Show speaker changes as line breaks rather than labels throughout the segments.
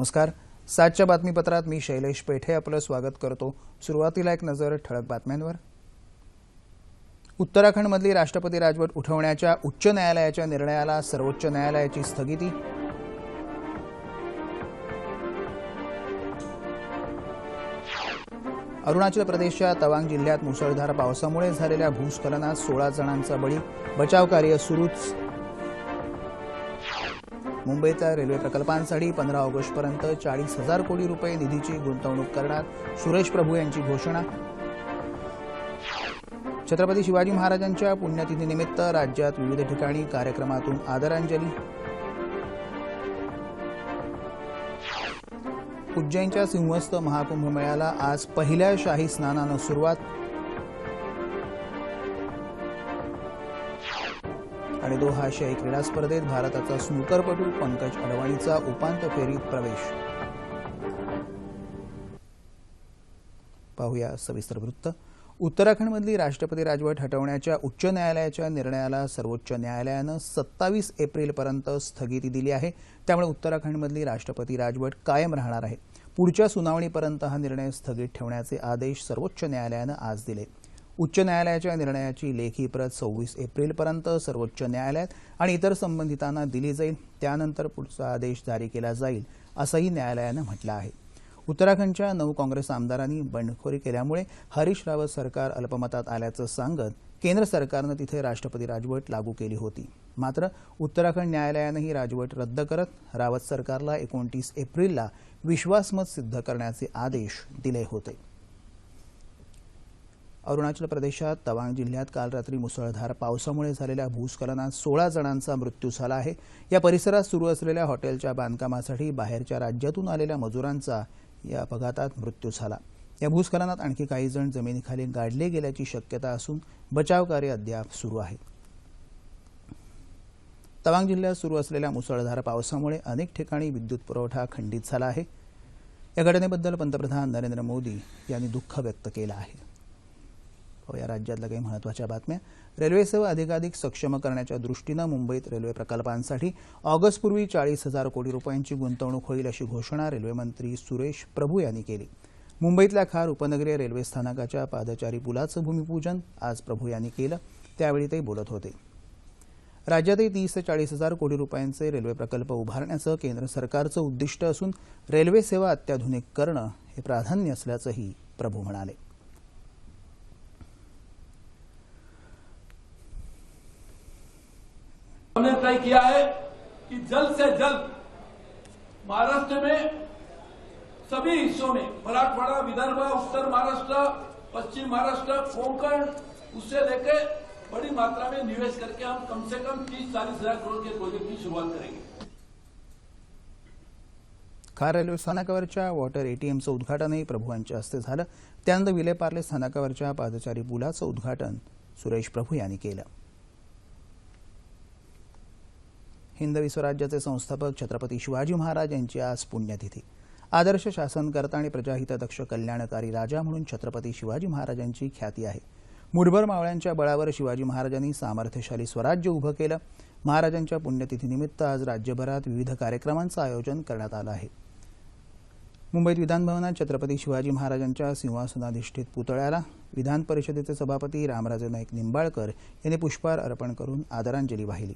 नमस्कार. 7च्या बातमीपत्रात मी शैलेश पेठे आपलं स्वागत करतो. सुरुवातीला एक नजर ठळक बातम्यांवर. उत्तराखंडमधली राष्ट्रपती राजवट उठवण्याच्या उच्च न्यायालयाच्या निर्णयाला सर्वोच्च न्यायालयाची स्थगिती. अरुणाचल प्रदेशच्या तवांग जिल्ह्यात मुसळधार पावसामुळे झालेल्या भूस्खलनात 16 जणांचा बळी. बचाव कार्य सुरूच. मुंबईतल्या रेल्वे प्रकल्पांसाठी 15 ऑगस्टपर्यंत 40,000 कोटी रुपये निधीची गुंतवणूक करणार सुरेश प्रभू यांची घोषणा. छत्रपती शिवाजी महाराजांच्या पुण्यतिथीनिमित्त राज्यात विविध ठिकाणी कार्यक्रमातून आदरांजली. उज्जैनच्या सिंहस्थ महाकुंभ मेळ्याला आज पहिल्या शाही स्नानानं सुरुवात. आणि दोहा आशियाई क्रीडा स्पर्धेत भारताचा स्नूकरपटू पंकज अडवाणीचा उपांत्य फेरीत प्रवेश. पाहूया सविस्तर वृत्त. उत्तराखंडमधली राष्ट्रपती राजवट हटवण्याच्या उच्च न्यायालयाच्या निर्णयाला सर्वोच्च न्यायालयानं 27 एप्रिलपर्यंत स्थगिती दिली आहे. त्यामुळे उत्तराखंडमधली राष्ट्रपती राजवट कायम राहणार आहे. पुढच्या सुनावणीपर्यंत हा निर्णय स्थगित ठेवण्याचे आदेश सर्वोच्च न्यायालयानं आज दिले. उच्च न्यायालयाच्या निर्णयाची लेखी प्रत 26 एप्रिलपर्यंत सर्वोच्च न्यायालयात आणि इतर संबंधितांना दिली जाईल. त्यानंतर पुढचा आदेश जारी केला जाईल असंही न्यायालयानं म्हटलं आहे. उत्तराखंडच्या 9 काँग्रेस आमदारांनी बंडखोरी केल्यामुळे हरीश रावत सरकार अल्पमतात आल्याचं सांगत केंद्र सरकारनं तिथे राष्ट्रपती राजवट लागू केली होती. मात्र उत्तराखंड न्यायालयानं ही राजवट रद्द करत रावत सरकारला 29 एप्रिलला विश्वासमत सिद्ध करण्याचे आदेश दिले होते. अरुणाचल प्रदेशात तवांग जिल्ह्यात काल रात्री मुसळधार पावसामुळे झालेल्या भूस्खलनात 16 जणांचा मृत्यू झाला आहे. या परिसरात सुरू असलेल्या हॉटेलच्या बांधकामासाठी बाहेरच्या राज्यातून आलेल्या मजुरांचा या अपघातात मृत्यू झाला. या भूस्खलनात आणखी काही जण जमिनीखाली गाडले गेल्याची शक्यता असून बचाव कार्य अद्याप सुरू आहे. तवांग जिल्ह्यात सुरू असलेल्या मुसळधार पावसामुळे अनेक ठिकाणी विद्युत पुरवठा खंडित झाला आहे. या घटनेबद्दल पंतप्रधान नरेंद्र मोदी यांनी दुःख व्यक्त केलं आहे. या राज्यातल्या काही महत्त्वाच्या बातम्या. रेल्वे सेवा अधिकाधिक सक्षम करण्याच्या दृष्टीनं मुंबईत रेल्वे प्रकल्पांसाठी ऑगस्टपूर्वी 40,000 कोटी रुपयांची गुंतवणूक होईल अशी घोषणा रेल्वेमंत्री सुरेश प्रभू यांनी केली. मुंबईतल्या खार उपनगरीय रेल्वे स्थानकाच्या पादचारी पुलाचं भूमिपूजन आज प्रभू यांनी केलं. त्यावेळी ते बोलत होते. राज्यातही 30 ते 40,000 कोटी रुपयांचे रेल्वे प्रकल्प उभारण्याचं केंद्र सरकारचं उद्दिष्ट असून रेल्वे सेवा अत्याधुनिक करणं हे प्राधान्य असल्याचंही प्रभू म्हणाले.
हमने तय किया है कि जल्द से जल्द महाराष्ट्र में सभी हिस्सों में मराठवाड़ा, विदर्भ, उत्तर महाराष्ट्र, पश्चिम महाराष्ट्र, कोंकण, उससे लेकर बड़ी मात्रा में निवेश करके हम कम से कम 30-40 हजार करोड़ के प्रोजेक्ट की शुरुआत करेंगे.
खार रेल्वे स्थानकावरच्या वॉटर एटीएमचं उद्घाटनही प्रभू यांच्या हस्ते झालं. त्यानंतर विलेपार्ले स्थानकावरच्या पादचारी पुलाचं उद्घाटन सुरेश प्रभू यांनी केलं. हिंदवी स्वराज्याचे संस्थापक छत्रपती शिवाजी महाराज यांची आज पुण्यतिथी. आदर्श शासनकर्ता आणि प्रजाहितदक्ष कल्याणकारी राजा म्हणून छत्रपती शिवाजी महाराजांची ख्याती आहे. मुठभर मावळ्यांच्या बळावर शिवाजी महाराजांनी सामर्थ्यशाली स्वराज्य उभं केलं. महाराजांच्या पुण्यतिथीनिमित्त आज राज्यभरात विविध कार्यक्रमांचं आयोजन करण्यात आलं आहे. मुंबईत विधानभवनात छत्रपती शिवाजी महाराजांच्या सिंहासनाधिष्ठित पुतळ्याला विधान परिषदेचे सभापती रामराजे नाईक निंबाळकर यांनी पुष्पहार अर्पण करून आदरांजली वाहिली.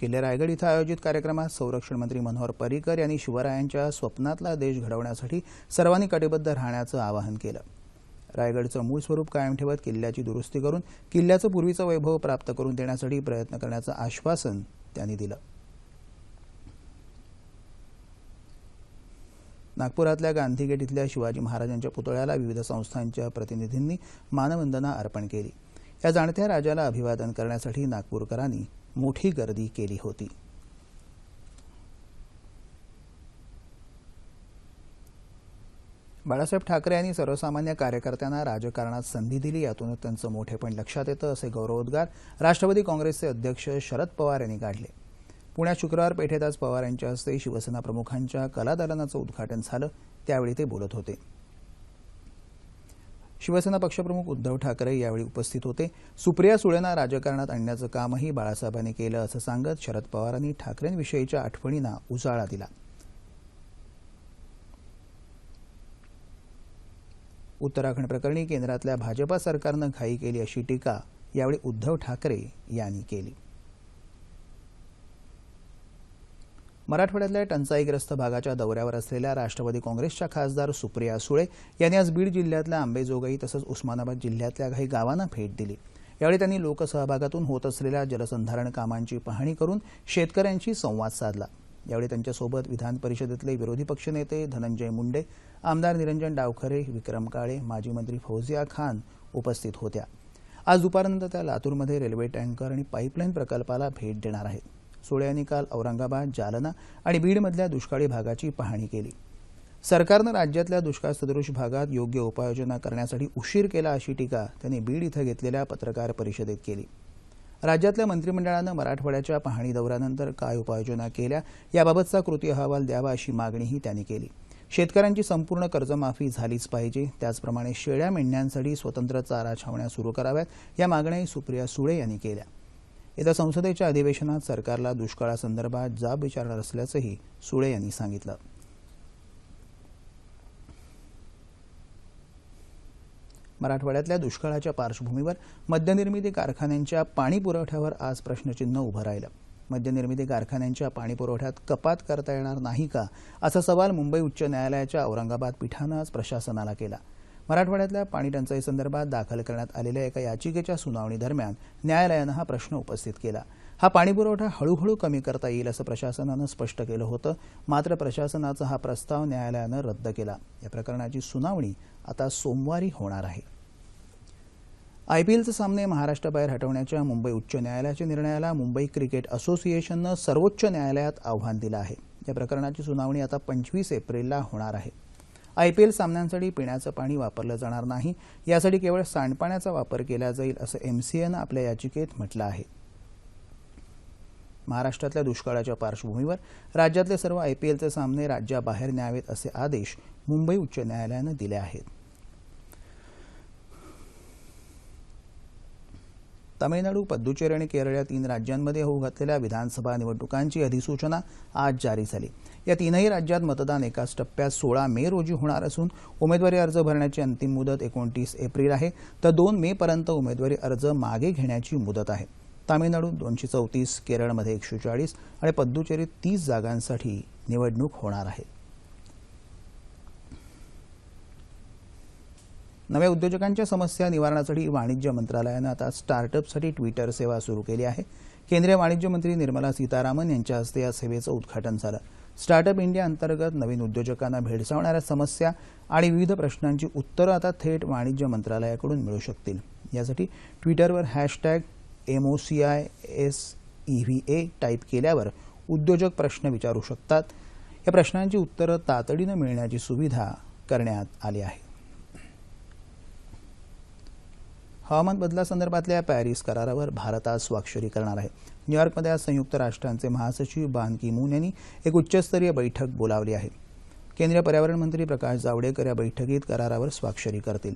किल्ले रायगड इथं आयोजित कार्यक्रमात संरक्षण मंत्री मनोहर पर्रिकर यांनी शिवरायांच्या स्वप्नातला देश घडवण्यासाठी सर्वांनी कटिबद्ध राहण्याचं आवाहन केलं. रायगडचं मूळ स्वरूप कायम ठेवत किल्ल्याची दुरुस्ती करून किल्ल्याचं पूर्वीचं वैभव प्राप्त करून देण्यासाठी प्रयत्न करण्याचं आश्वासन त्यांनी दिलं. नागपुरातल्या गांधी गेट इथल्या शिवाजी महाराजांच्या पुतळ्याला विविध संस्थांच्या प्रतिनिधींनी मानवंदना अर्पण केली. या जाणत्या राजाला अभिवादन करण्यासाठी नागपूरकरांनी मोठी गर्दी केली होती. बाळासाहेब ठाकरे यांनी सर्वसामान्य कार्यकर्त्यांना राजकारणात संधी दिली, यातूनच त्यांचं मोठेपण लक्षात येतं असे गौरवोद्गार राष्ट्रवादी काँग्रेसचे अध्यक्ष शरद पवार यांनी काढले. पुण्यात शुक्रवार पेठेत आज पवार यांच्या हस्ते शिवसेना प्रमुखांच्या कलादालनाचं उद्घाटन झालं. त्यावेळी ते बोलत होते. शिवसेना पक्षप्रमुख उद्धव ठाकरे यावेळी उपस्थित होते. सुप्रिया सुळेंना राजकारणात आणण्याचं कामही बाळासाहेबांनी केलं असं सांगत शरद पवारांनी ठाकरेंविषयीच्या आठवणींना उजाळा दिला. उत्तराखंड प्रकरणी केंद्रातल्या भाजपा सरकारनं घाई केली अशी टीका यावेळी उद्धव ठाकरे यांनी केली. मराठवाड्यातल्या टंचाईग्रस्त भागाच्या दौऱ्यावर असलेल्या राष्ट्रवादी काँग्रेसच्या खासदार सुप्रिया सुळे यांनी आज बीड जिल्ह्यातल्या अंबेजोगाई तसंच उस्मानाबाद जिल्ह्यातल्या काही गावांना भेट दिली. यावेळी त्यांनी लोकसहभागातून होत असलेल्या जलसंधारण कामांची पाहणी करून शेतकऱ्यांशी संवाद साधला. यावेळी त्यांच्यासोबत विधान परिषदेतले विरोधी पक्षनेते धनंजय मुंडे, आमदार निरंजन डावखरे, विक्रम काळे, माजी मंत्री फौजिया खान उपस्थित होत्या. आज दुपारनंतर त्या लातूरमध्ये रेल्वे टँकर आणि पाईपलाईन प्रकल्पाला भेट देणार आहेत. सुळे यांनी काल औरंगाबाद, जालना आणि बीडमधल्या दुष्काळी भागाची पाहणी केली. सरकारनं राज्यातल्या दुष्काळसदृश भागात योग्य उपाययोजना करण्यासाठी उशीर केला अशी टीका त्यांनी बीड इथं घेतलेल्या पत्रकार परिषदेत केली. राज्यातल्या मंत्रिमंडळानं मराठवाड्याच्या पाहणी दौऱ्यानंतर काय उपाययोजना केल्या याबाबतचा कृती अहवाल द्यावा अशी मागणीही त्यांनी केली. शेतकऱ्यांची संपूर्ण कर्जमाफी झालीच पाहिजे, त्याचप्रमाणे शेळ्या मेंढ्यांसाठी स्वतंत्र चारा छावण्या सुरू कराव्यात या मागण्याही सुप्रिया सुळे यांनी केल्या. येत्या संसदेच्या अधिवेशनात सरकारला दुष्काळासंदर्भात जाब विचारणार असल्याचंही सुळे यांनी सांगितलं. मराठवाड्यातल्या दुष्काळाच्या पार्श्वभूमीवर मद्यनिर्मिती कारखान्यांच्या पाणी पुरवठ्यावर आज प्रश्नचिन्ह उभं राहिलं. मद्यनिर्मिती कारखान्यांच्या पाणी पुरवठ्यात कपात करता येणार नाही का असा सवाल मुंबई उच्च न्यायालयाच्या औरंगाबाद पीठानं आज प्रशासनाला केला. मराठवाड्यातल्या पाणी टंचाईसंदर्भात दाखल करण्यात आलेल्या एका याचिकेच्या सुनावणी दरम्यान न्यायालयानं हा प्रश्न उपस्थित केला. हा पाणीपुरवठा हळूहळू कमी करता येईल असं प्रशासनानं स्पष्ट केलं होतं. मात्र प्रशासनाचा हा प्रस्ताव न्यायालयानं रद्द केला. या प्रकरणाची सुनावणी आता सोमवारी होणार आहे. आयपीएलचे सामने महाराष्ट्राबाहेर हटवण्याच्या मुंबई उच्च न्यायालयाच्या निर्णयाला मुंबई क्रिकेट असोसिएशननं सर्वोच्च न्यायालयात आव्हान दिलं आहे. या प्रकरणाची सुनावणी आता 25 एप्रिलला होणार आहे. आयपीएल सामन्यांसाठी पिण्याचं पाणी वापरलं जाणार नाही, यासाठी केवळ सांडपाण्याचा वापर केला जाईल असं एमसीएनं आपल्या याचिकेत म्हटलं आहे. महाराष्ट्रातल्या दुष्काळाच्या पार्श्वभूमीवर राज्यातले सर्व आयपीएलचे सामने राज्याबाहेर न्यावेत असे आदेश मुंबई उच्च न्यायालयानं दिले आहेत. तामिळनाडू, पुद्दुचेरी आणि केरळ या 3 राज्यांमध्ये होऊ घातलेल्या विधानसभा निवडणुकांची अधिसूचना आज जारी झाली. या 3ही राज्यात मतदान एकाच टप्प्यात 16 मे रोजी होणार असून उमेदवारी अर्ज भरण्याची अंतिम मुदत 29 एप्रिल आहे, तर 2 मे पर्यंत उमेदवारी अर्ज मागे घेण्याची मुदत आहे. तामिळनाडूत 234, केरळमध्ये 140 आणि पुद्दुचेरीत 30 जागांसाठी निवडणूक होणार आहे. नव्या उद्योजकांच्या समस्या निवारणासाठी वाणिज्य मंत्रालयानं आता स्टार्टअपसाठी ट्विटर सेवा सुरू केली आहे. केंद्रीय वाणिज्य मंत्री निर्मला सीतारामन यांच्या हस्ते या सेवेचं उद्घाटन झालं. स्टार्टअप इंडिया अंतर्गत नवीन उद्योजकांना भेडसावणाऱ्या समस्या आणि विविध प्रश्नांची उत्तरं आता थेट वाणिज्य मंत्रालयाकडून मिळू शकतील. यासाठी ट्विटरवर #MOCISEVA टाईप केल्यावर उद्योजक प्रश्न विचारू शकतात. या प्रश्नांची उत्तरं तातडीनं मिळण्याची सुविधा करण्यात आली आहे. हवामान बदलासंदर्भातल्या पॅरिस करारावर भारत आज स्वाक्षरी करणार आहे. न्यूयॉर्कमध्ये आज संयुक्त राष्ट्रांचे महासचिव बान की मून यांनी एक उच्चस्तरीय बैठक बोलावली आहे. केंद्रीय पर्यावरण मंत्री प्रकाश जावडेकर या बैठकीत करारावर स्वाक्षरी करतील.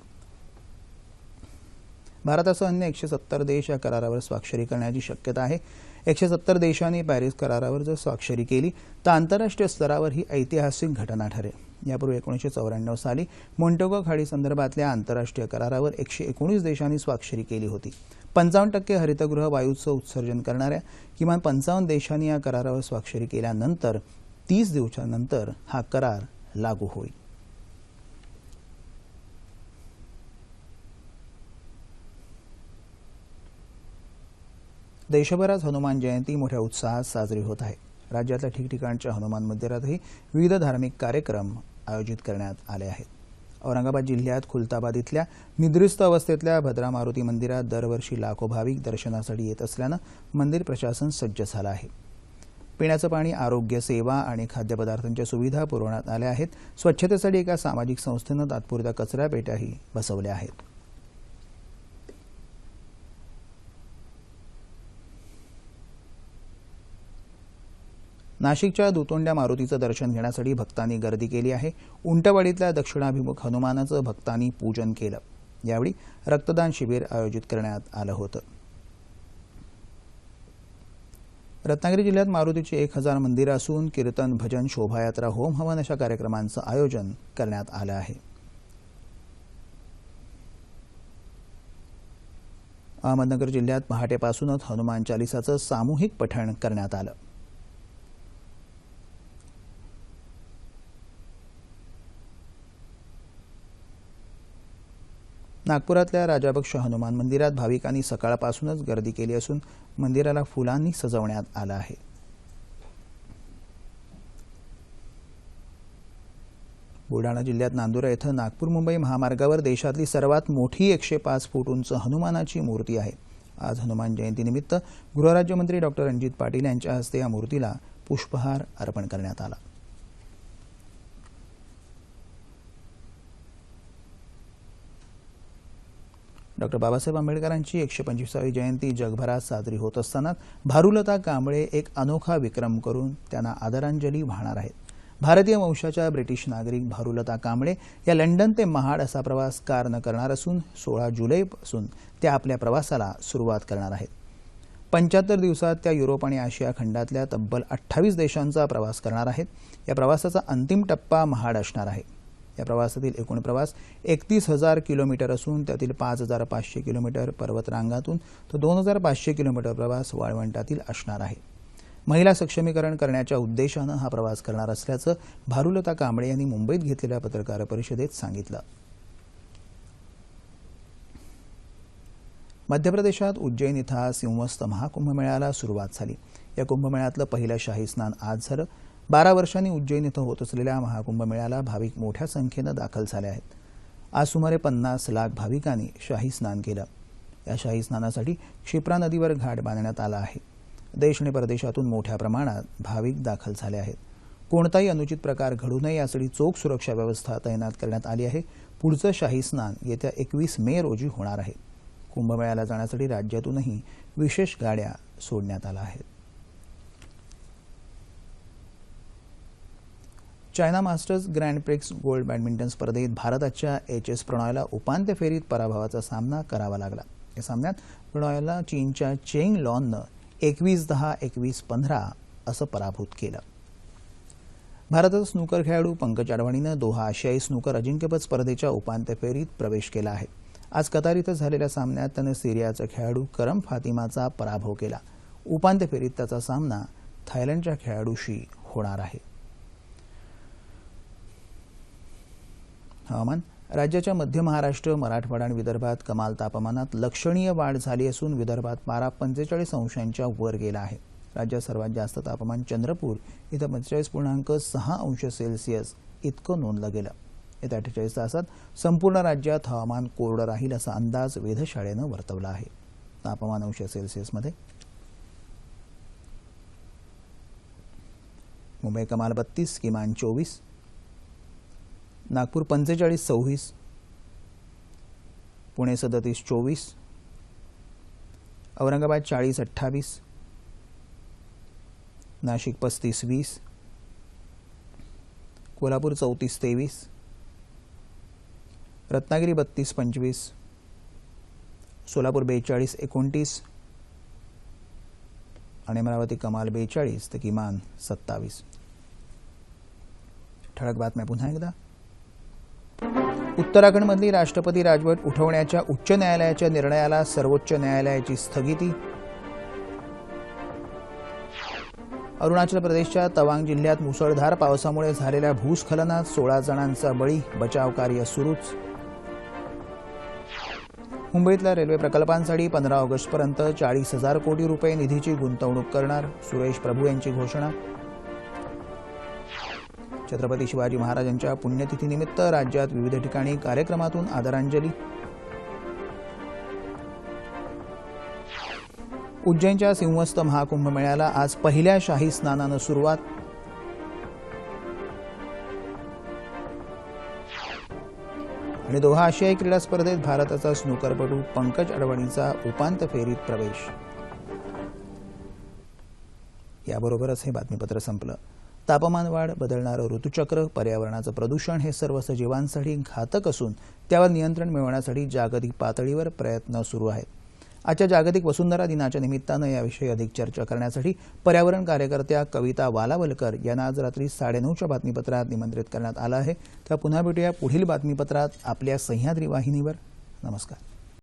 भारतासह अन्य 170 देश या करारावर स्वाक्षरी करण्याची शक्यता आहे. 170 देशांनी पॅरिस करारावर जर स्वाक्षरी केली तर आंतरराष्ट्रीय स्तरावर ही ऐतिहासिक घटना ठरेल. यापूर्वी 1994 साली मॉन्टेगो खाडी संदर्भातल्या आंतरराष्ट्रीय करारावर 119 देशांनी स्वाक्षरी केली होती. 55% हरितगृह वायूचं उत्सर्जन करणाऱ्या किमान 55 देशांनी या करारावर स्वाक्षरी केल्यानंतर 30 दिवसांनंतर हा करार लागू होईल. देशभर आज हनुमान जयंती मोठ्या उत्साहात साजरी होत आहे. राज्यातल्या ठिकठिकाणच्या हनुमान मंदिरातही विविध धार्मिक कार्यक्रम आयोजित करण्यात आले आहेत. औरंगाबाद जिल्ह्यात खुलताबाद इथल्या निद्रिस्त अवस्थेतल्या भद्रा मारुती मंदिरात दरवर्षी लाखो भाविक दर्शनासाठी येत असल्यानं मंदिर प्रशासन सज्ज झालं आहे. पिण्याचं पाणी, आरोग्य सेवा आणि खाद्यपदार्थांच्या सुविधा पुरवण्यात आल्या आहेत. स्वच्छतेसाठी एका सामाजिक संस्थेनं तात्पुरत्या कचरापेट्याही बसवल्या आहेत. नाशिकच्या दुतोंड्या मारुतीचं दर्शन घेण्यासाठी भक्तांनी गर्दी केली आहे. उंटवाडीतल्या दक्षिणाभिमुख हनुमानाचं भक्तांनी पूजन केलं. यावेळी रक्तदान शिबिर आयोजित करण्यात आलं होतं. रत्नागिरी जिल्ह्यात मारुतीची 1000 मंदिरं असून कीर्तन, भजन, शोभायात्रा, होम हवन अशा कार्यक्रमांचं आयोजन करण्यात आलं आहे. अहमदनगर जिल्ह्यात पहाटेपासूनच हनुमान चालिसाचं सामूहिक पठण करण्यात आलं. नागपुरातल्या राजापक्ष हनुमान मंदिरात भाविकांनी सकाळपासूनच गर्दी केली असून मंदिराला फुलांनी सजवण्यात आलं आहे. बुलढाणा जिल्ह्यात नांदुरा येथे नागपूर मुंबई महामार्गावर देशातली सर्वात मोठी 105 फूट उंच हनुमानाची मूर्ती आहे. आज हनुमान जयंतीनिमित्त गृहराज्यमंत्री डॉ. रणजित पाटील यांच्या हस्ते या मूर्तीला पुष्पहार अर्पण करण्यात आला. डॉ. बाबासाहेब आंबेडकरांची 125वी जयंती जगभरात साजरी होत असताना भारुलता कांबळे एक अनोखा विक्रम करून त्यांना आदरांजली वाहणार आहेत. भारतीय वंशाच्या ब्रिटिश नागरिक भारुलता कांबळे या लंडन ते महाड असा प्रवास कारनं करणार असून 16 जुलैपासून त्या आपल्या प्रवासाला सुरुवात करणार आहेत. 75 दिवसात त्या युरोप आणि आशिया खंडातल्या तब्बल 28 देशांचा प्रवास करणार आहेत. या प्रवासाचा अंतिम टप्पा महाड असणार आहे. या प्रवासातील एकूण प्रवास 31,000 किलोमीटर असून त्यातील 5,500 किलोमीटर पर्वतरांगातून तर 2,500 किलोमीटर प्रवास वाळवंटातील असणार आहे. महिला सक्षमीकरण करण्याच्या उद्देशानं हा प्रवास करणार असल्याचं भारुलता कांबळे यांनी मुंबईत घेतलेल्या पत्रकार परिषदेत सांगितलं. मध्य प्रदेशात उज्जैन इथं सिंहस्थ महाकुंभमेळ्याला सुरुवात झाली. या कुंभमेळ्यातलं पहिलं शाही स्नान आज झालं. 12 वर्षांनी उज्जैन इथं होत असलेल्या महाकुंभमेळ्याला भाविक मोठ्या संख्येनं दाखल झाले आहेत. आज सुमारे 50 लाख भाविकांनी शाही स्नान केलं. या शाही स्नानासाठी क्षिप्रा नदीवर घाट बांधण्यात आला आहे. देश आणि परदेशातून मोठ्या प्रमाणात भाविक दाखल झाले आहेत. कोणताही अनुचित प्रकार घडू नये यासाठी चोख सुरक्षा व्यवस्था तैनात करण्यात आली आहे. पुढचं शाही स्नान येत्या 21 मे रोजी होणार आहे. कुंभमेळ्याला जाण्यासाठी राज्यातूनही विशेष गाड्या सोडण्यात आल्या आहेत. China masters grand prix gold badminton स्पर्धेत भारताच्या एच.एस. प्रणॉयला उपांत्य फेरीत पराभवाचा सामना करावा लागला. या सामन्यात प्रणॉयला चीनच्या चेंग लॉननं 21-10, 21-15 असं पराभूत केलं. भारताचा स्नूकर खेळाडू पंकज अडवाणीनं दोहा आशियाई स्नूकर अजिंक्यपद स्पर्धेच्या उपांत्य फेरीत प्रवेश केला आहे. आज कतार इथं झालेल्या सामन्यात त्यानं सिरियाचा खेळाडू करम फातिमाचा पराभव केला. उपांत्य फेरीत त्याचा सामना थायलंडच्या खेळाडूशी होणार आहे. हवामान. राज्याच्या मध्य महाराष्ट्र, मराठवाडा आणि विदर्भात कमाल तापमानात लक्षणीय वाढ झाली असून विदर्भात पारा 45 अंशांच्या वर गेला आहे. राज्यात सर्वात जास्त तापमान चंद्रपूर इथं 45.6 अंश सेल्सिअस इतकं नोंदलं गेलं. येत्या 48 तासात संपूर्ण राज्यात हवामान कोरडं राहील असा अंदाज वेधशाळेनं वर्तवला आहे. तापमान अंश सेल्सिअसमध्ये मुंबई कमाल 32, किमान 24, नागपूर 45-26, पुणे 37-24, औरंगाबाद 40-28, नाशिक 35-20, कोल्हापूर 34-23, रत्नागिरी 32-25, सोलापूर 42-29 आणि अमरावती कमाल 42 तर किमान 27. ठळक बातम्या पुन्हा एकदा. उत्तराखंडमधली राष्ट्रपती राजवट उठवण्याच्या उच्च न्यायालयाच्या निर्णयाला सर्वोच्च न्यायालयाची स्थगिती. अरुणाचल प्रदेशच्या तवांग जिल्ह्यात मुसळधार पावसामुळे झालेल्या भूस्खलनात 16 जणांचा बळी. बचाव कार्य सुरूच. मुंबईतल्या रेल्वे प्रकल्पांसाठी 15 ऑगस्टपर्यंत 40,000 कोटी रुपये निधीची गुंतवणूक करणार. सुरेश प्रभू यांची घोषणा. छत्रपती शिवाजी महाराजांच्या पुण्यतिथीनिमित्त राज्यात विविध ठिकाणी कार्यक्रमातून आदरांजली. उज्जैनच्या सिंहस्थ महाकुंभमेळ्याला आज पहिल्या शाही स्नानानं सुरुवात. आणि दोहा आशियाई क्रीडा स्पर्धेत भारताचा स्नूकरपटू पंकज अडवाणीचा उपांत्य फेरीत प्रवेश. याबरोबरच हे बातमीपत्र संपलं. तापमान वाढ, बदलणारं ऋतुचक्र, पर्यावरणाचं प्रदूषण हे सर्व सजीवांसाठी घातक असून त्यावर नियंत्रण मिळवण्यासाठी जागतिक पातळीवर प्रयत्न सुरू आहेत. आजच्या जागतिक वसुंधरा दिनाच्या निमित्तानं याविषयी अधिक चर्चा करण्यासाठी पर्यावरण कार्यकर्त्या कविता वालावलकर यांना आज रात्री 9:30च्या बातमीपत्रात निमंत्रित करण्यात आलं आहे. तर पुन्हा भेटूया पुढील बातमीपत्रात आपल्या सह्याद्री वाहिनीवर. नमस्कार.